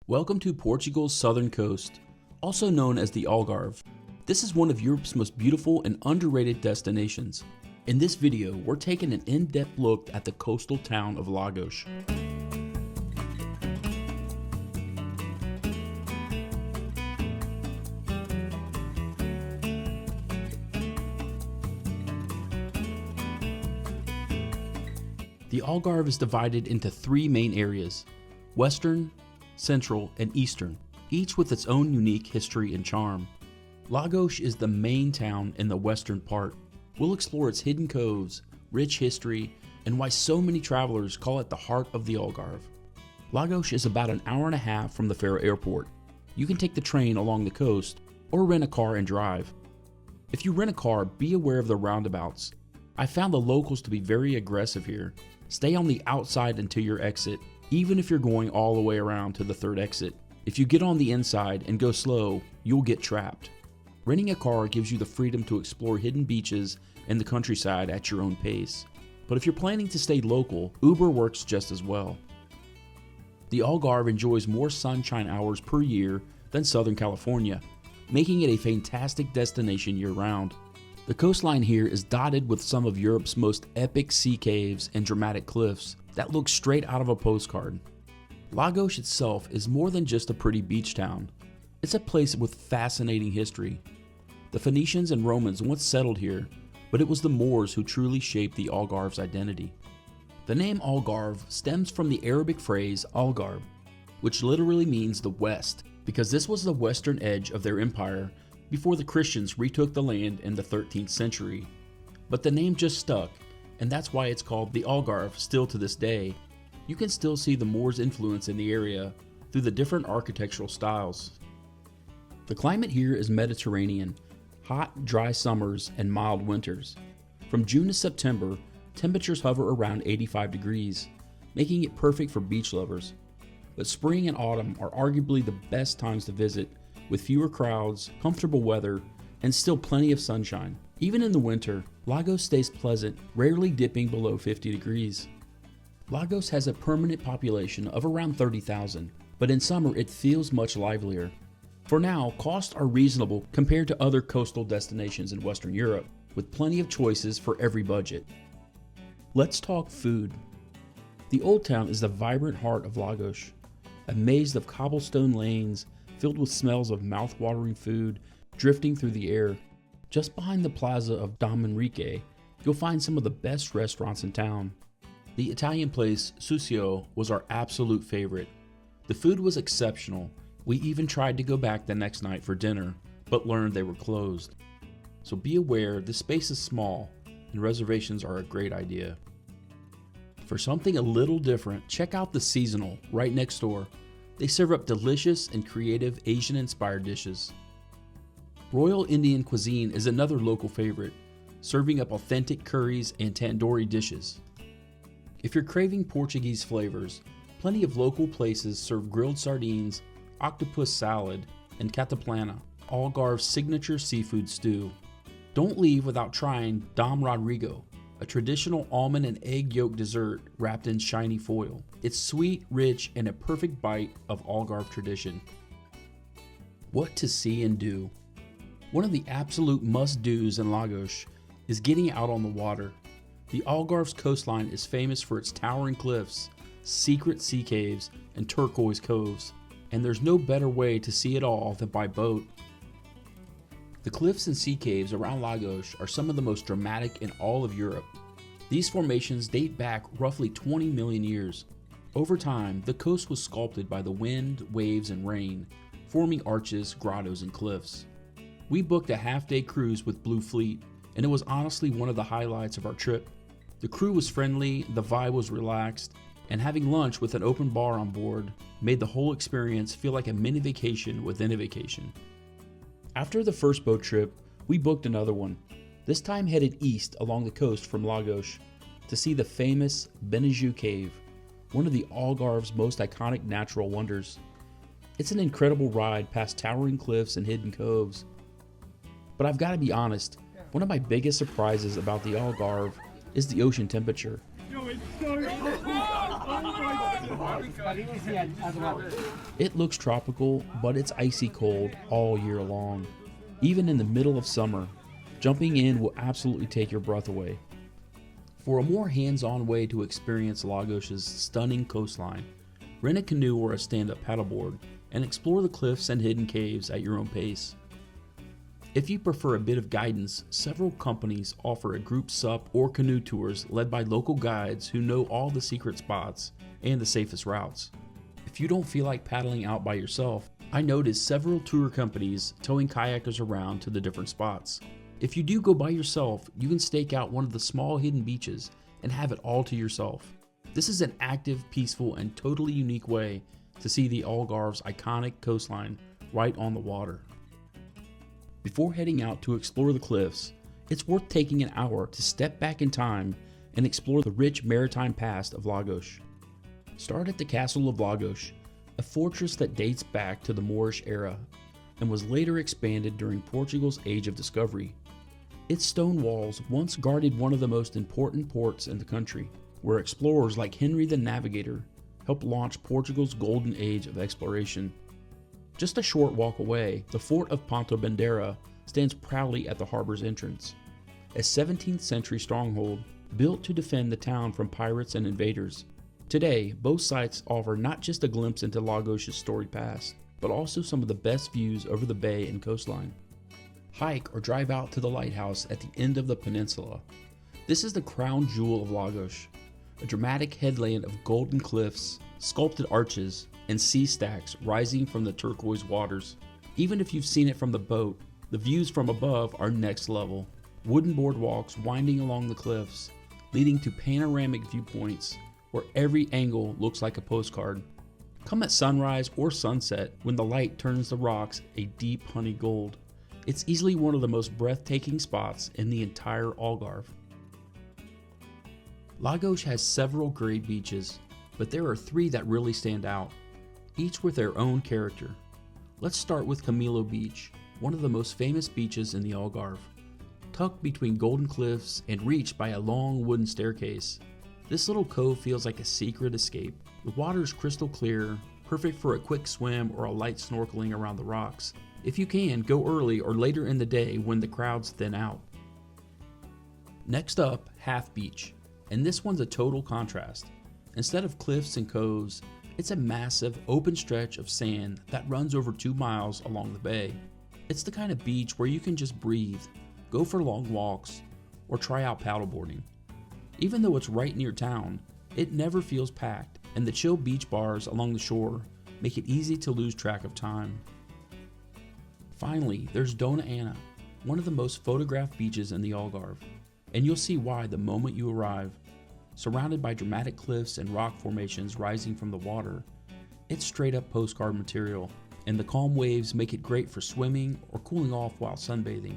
Welcome to Portugal's southern coast, also known as the Algarve. This is one of Europe's most beautiful and underrated destinations. In this video, we're taking an in-depth look at the coastal town of Lagos. The Algarve is divided into three main areas: Western, Central, and Eastern, each with its own unique history and charm. Lagos is the main town in the western part. We'll explore its hidden coves, rich history, and why so many travelers call it the heart of the Algarve. Lagos is about an hour and a half from the Faro Airport. You can take the train along the coast or rent a car and drive. If you rent a car, be aware of the roundabouts. I found the locals to be very aggressive here. Stay on the outside until your exit, even if you're going all the way around to the third exit. If you get on the inside and go slow, you'll get trapped. Renting a car gives you the freedom to explore hidden beaches and the countryside at your own pace. But if you're planning to stay local, Uber works just as well. The Algarve enjoys more sunshine hours per year than Southern California, making it a fantastic destination year-round. The coastline here is dotted with some of Europe's most epic sea caves and dramatic cliffs that look straight out of a postcard. Lagos itself is more than just a pretty beach town. It's a place with fascinating history. The Phoenicians and Romans once settled here, but it was the Moors who truly shaped the Algarve's identity. The name Algarve stems from the Arabic phrase Algarve, which literally means the west, because this was the western edge of their empire before the Christians retook the land in the 13th century. But the name just stuck, and that's why it's called the Algarve still to this day. You can still see the Moors' influence in the area through the different architectural styles. The climate here is Mediterranean, hot, dry summers and mild winters. From June to September, temperatures hover around 85 degrees, making it perfect for beach lovers. But spring and autumn are arguably the best times to visit, with fewer crowds, comfortable weather, and still plenty of sunshine. Even in the winter, Lagos stays pleasant, rarely dipping below 50 degrees. Lagos has a permanent population of around 30,000, but in summer it feels much livelier. For now, costs are reasonable compared to other coastal destinations in Western Europe, with plenty of choices for every budget. Let's talk food. The Old Town is the vibrant heart of Lagos, a maze of cobblestone lanes filled with smells of mouth-watering food drifting through the air. Just behind the plaza of Dom Enrique, you'll find some of the best restaurants in town. The Italian place Susio was our absolute favorite. The food was exceptional. We even tried to go back the next night for dinner, but learned they were closed. So be aware this space is small, and reservations are a great idea. For something a little different, check out the Seasonal right next door. They serve up delicious and creative Asian-inspired dishes. Royal Indian cuisine is another local favorite, serving up authentic curries and tandoori dishes. If you're craving Portuguese flavors, plenty of local places serve grilled sardines, octopus salad, and cataplana, Algarve's signature seafood stew. Don't leave without trying Dom Rodrigo, a traditional almond and egg yolk dessert wrapped in shiny foil. It's sweet, rich, and a perfect bite of Algarve tradition. What to see and do. One of the absolute must-dos in Lagos is getting out on the water. The Algarve's coastline is famous for its towering cliffs, secret sea caves, and turquoise coves, and there's no better way to see it all than by boat. The cliffs and sea caves around Lagos are some of the most dramatic in all of Europe. These formations date back roughly 20 million years. Over time, the coast was sculpted by the wind, waves, and rain, forming arches, grottos, and cliffs. We booked a half-day cruise with Blue Fleet, and it was honestly one of the highlights of our trip. The crew was friendly, the vibe was relaxed, and having lunch with an open bar on board made the whole experience feel like a mini vacation within a vacation. After the first boat trip, we booked another one, this time headed east along the coast from Lagos to see the famous Benagil Cave, one of the Algarve's most iconic natural wonders. It's an incredible ride past towering cliffs and hidden coves. But I've got to be honest, one of my biggest surprises about the Algarve is the ocean temperature. Yo, it's so hot. Oh my God. It looks tropical, but it's icy cold all year long. Even in the middle of summer, jumping in will absolutely take your breath away. For a more hands-on way to experience Lagos's stunning coastline, rent a canoe or a stand-up paddleboard and explore the cliffs and hidden caves at your own pace. If you prefer a bit of guidance, several companies offer a group sup or canoe tours led by local guides who know all the secret spots and the safest routes. If you don't feel like paddling out by yourself, I noticed several tour companies towing kayakers around to the different spots. If you do go by yourself, you can stake out one of the small hidden beaches and have it all to yourself. This is an active, peaceful, and totally unique way to see the Algarve's iconic coastline right on the water. Before heading out to explore the cliffs, it's worth taking an hour to step back in time and explore the rich maritime past of Lagos. Start at the Castle of Lagos, a fortress that dates back to the Moorish era and was later expanded during Portugal's Age of Discovery. Its stone walls once guarded one of the most important ports in the country, where explorers like Henry the Navigator helped launch Portugal's golden age of exploration. Just a short walk away, the fort of Bandeira stands proudly at the harbor's entrance, a 17th century stronghold built to defend the town from pirates and invaders. Today, both sites offer not just a glimpse into Lagos's storied past, but also some of the best views over the bay and coastline. Hike or drive out to the lighthouse at the end of the peninsula. This is the crown jewel of Lagos, a dramatic headland of golden cliffs, sculpted arches, and sea stacks rising from the turquoise waters. Even if you've seen it from the boat, the views from above are next level. Wooden boardwalks winding along the cliffs, leading to panoramic viewpoints where every angle looks like a postcard. Come at sunrise or sunset when the light turns the rocks a deep honey gold. It's easily one of the most breathtaking spots in the entire Algarve. Lagos has several great beaches, but there are three that really stand out, each with their own character. Let's start with Camilo Beach, one of the most famous beaches in the Algarve. Tucked between golden cliffs and reached by a long wooden staircase, this little cove feels like a secret escape. The water is crystal clear, perfect for a quick swim or a light snorkeling around the rocks. If you can, go early or later in the day when the crowds thin out. Next up, Half Beach, and this one's a total contrast. Instead of cliffs and coves, it's a massive open stretch of sand that runs over 2 miles along the bay. It's the kind of beach where you can just breathe, go for long walks, or try out paddleboarding. Even though it's right near town, it never feels packed, and the chill beach bars along the shore make it easy to lose track of time. Finally, there's Dona Ana, one of the most photographed beaches in the Algarve, and you'll see why the moment you arrive. Surrounded by dramatic cliffs and rock formations rising from the water, it's straight up postcard material, and the calm waves make it great for swimming or cooling off while sunbathing.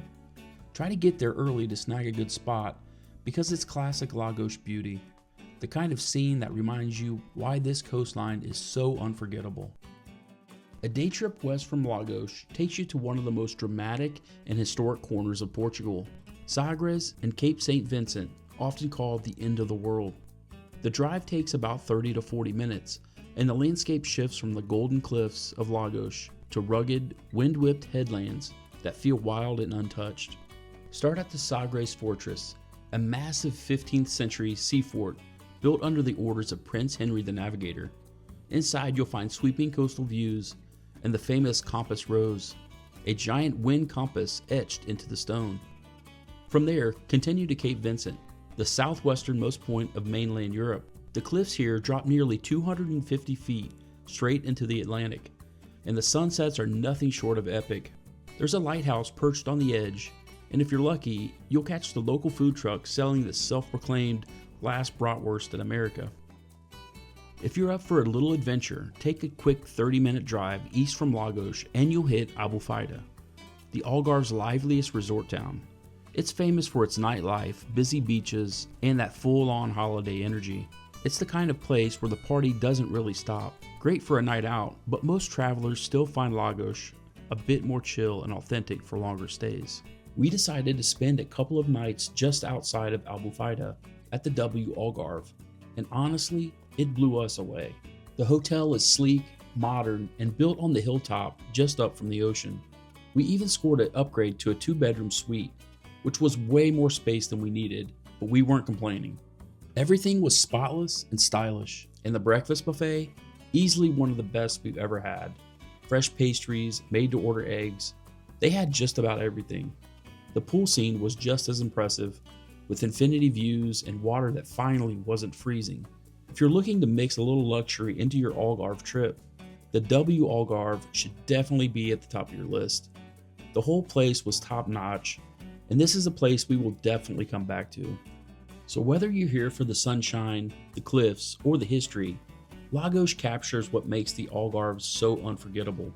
Try to get there early to snag a good spot because it's classic Lagos beauty, the kind of scene that reminds you why this coastline is so unforgettable. A day trip west from Lagos takes you to one of the most dramatic and historic corners of Portugal, Sagres and Cape St. Vincent, often called the end of the world. The drive takes about 30 to 40 minutes, and the landscape shifts from the golden cliffs of Lagos to rugged, wind-whipped headlands that feel wild and untouched. Start at the Sagres Fortress, a massive 15th century sea fort built under the orders of Prince Henry the Navigator. Inside you'll find sweeping coastal views and the famous Compass Rose, a giant wind compass etched into the stone. From there, continue to Cape Vincent, the southwesternmost point of mainland Europe. The cliffs here drop nearly 250 feet straight into the Atlantic, and the sunsets are nothing short of epic. There's a lighthouse perched on the edge, and if you're lucky, you'll catch the local food truck selling the self-proclaimed last bratwurst in America. If you're up for a little adventure, take a quick 30-minute drive east from Lagos and you'll hit Albufeira, the Algarve's liveliest resort town. It's famous for its nightlife, busy beaches, and that full-on holiday energy. It's the kind of place where the party doesn't really stop. Great for a night out, but most travelers still find Lagos a bit more chill and authentic for longer stays. We decided to spend a couple of nights just outside of Albufeira at the W Algarve, and honestly, it blew us away. The hotel is sleek, modern, and built on the hilltop just up from the ocean. We even scored an upgrade to a 2-bedroom suite, which was way more space than we needed, but we weren't complaining. Everything was spotless and stylish, and the breakfast buffet, easily one of the best we've ever had. Fresh pastries, made-to-order eggs, they had just about everything. The pool scene was just as impressive, with infinity views and water that finally wasn't freezing. If you're looking to mix a little luxury into your Algarve trip, the W Algarve should definitely be at the top of your list. The whole place was top-notch, and this is a place we will definitely come back to. So whether you're here for the sunshine, the cliffs, or the history, Lagos captures what makes the Algarve so unforgettable.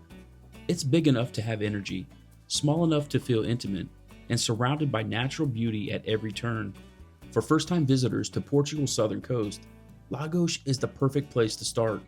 It's big enough to have energy, small enough to feel intimate, and surrounded by natural beauty at every turn. For first-time visitors to Portugal's southern coast, Lagos is the perfect place to start.